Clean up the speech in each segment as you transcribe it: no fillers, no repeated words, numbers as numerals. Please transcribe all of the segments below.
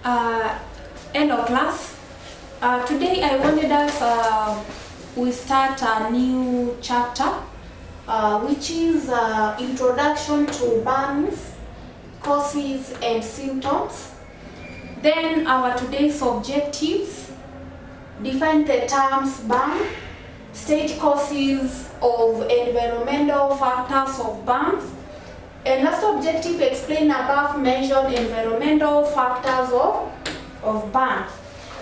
Uh, Hello class. Today I wanted us we start a new chapter which is introduction to burns, causes and symptoms. Then our today's objectives: define the terms burn, state causes of environmental factors of burns, and last objective, explain above mentioned environmental factors of burns.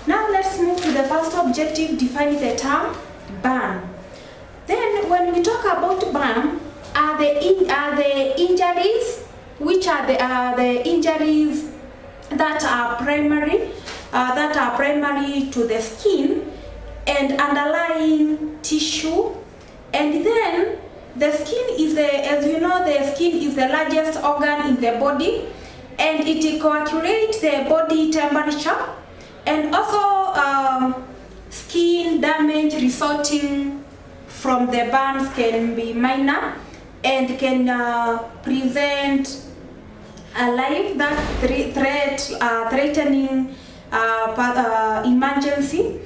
Now let's move to the first objective, define the term burn. Then when we talk about burn, are the injuries, which are the injuries that are primary to the skin and underlying tissue. And then the skin is the skin is the largest organ in the body, and it calculates the body temperature. And also skin damage resulting from the burns can be minor and can present a life that threatening emergency.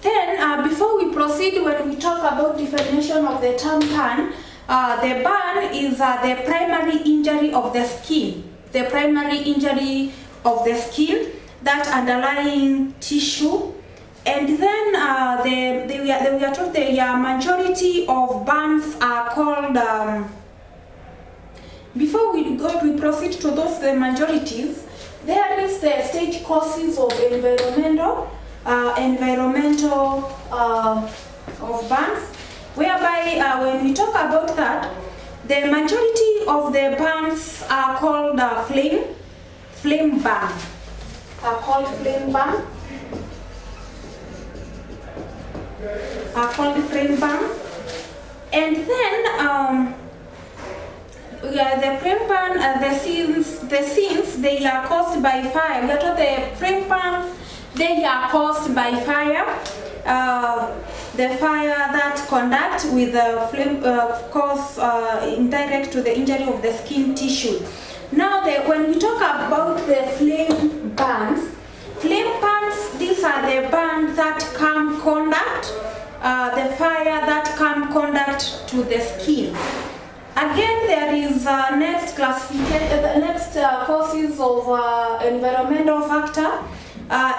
Then before we proceed, when we talk about definition of the term burn, the burn is the primary injury of the skin. The primary injury of the skin, that underlying tissue. And then we are told the majority of burns are called, before we proceed to those the majorities, there is the stage causes of environmental of burns, whereby when we talk about that, the majority of the burns are called flame burn. Are called flame burn. And then the flame burn, the scenes they are caused by fire. We are told the flame burns, they are caused by fire. The fire that conduct with the flame cause indirect to the injury of the skin tissue. Now, when we talk about the flame burns, these are the burns that come contact, the fire that come contact to the skin. Again, there is next classification. The next causes of environmental factor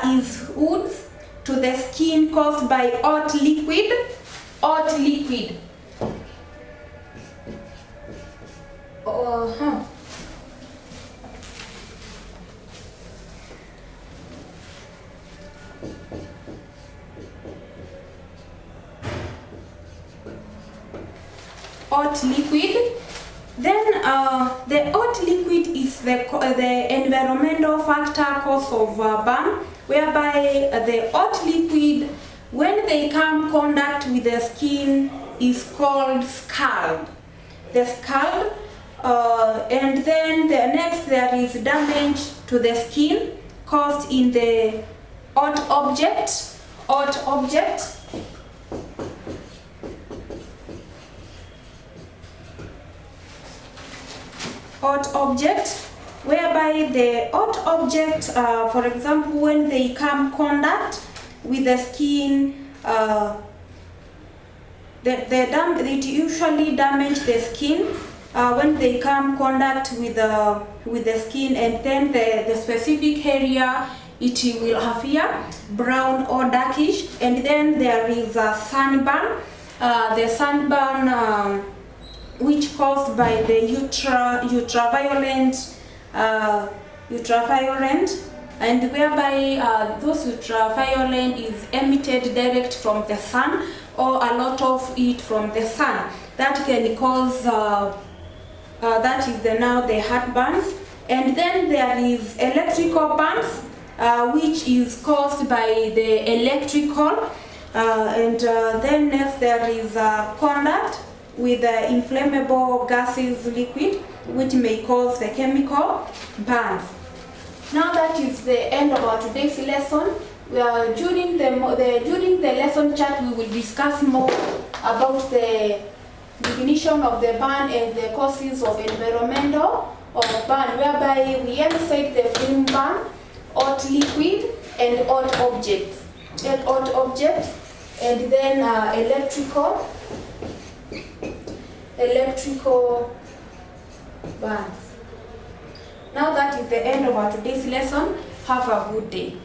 is wounds to the skin caused by hot liquid. Hot liquid. Hot liquid. Then the hot liquid is the environmental factor cause of burn, whereby the hot liquid, when they come contact with the skin, is called scald. The scald. And then there is damage to the skin caused in the hot object. Hot object, whereby the hot object, for example, when they come contact with the skin, it usually damage the skin when they come contact with the skin, and then the specific area it will appear brown or darkish. And then there is a sunburn. The sunburn which caused by the ultraviolet, and whereby those ultraviolet is emitted direct from the sun, or a lot of it from the sun. That can cause that is the heartburns. And then there is electrical burns, which is caused by the electrical, and then next there is contact with the inflammable gases liquid, which may cause the chemical burns. Now that is the end of our today's lesson. During the lesson chat, we will discuss more about the definition of the burn and the causes of environmental or burn, whereby we emphasize the flame burn hot liquid and hot objects. And hot objects, and then electrical burns. Now that is the end of our today's lesson. Have a good day.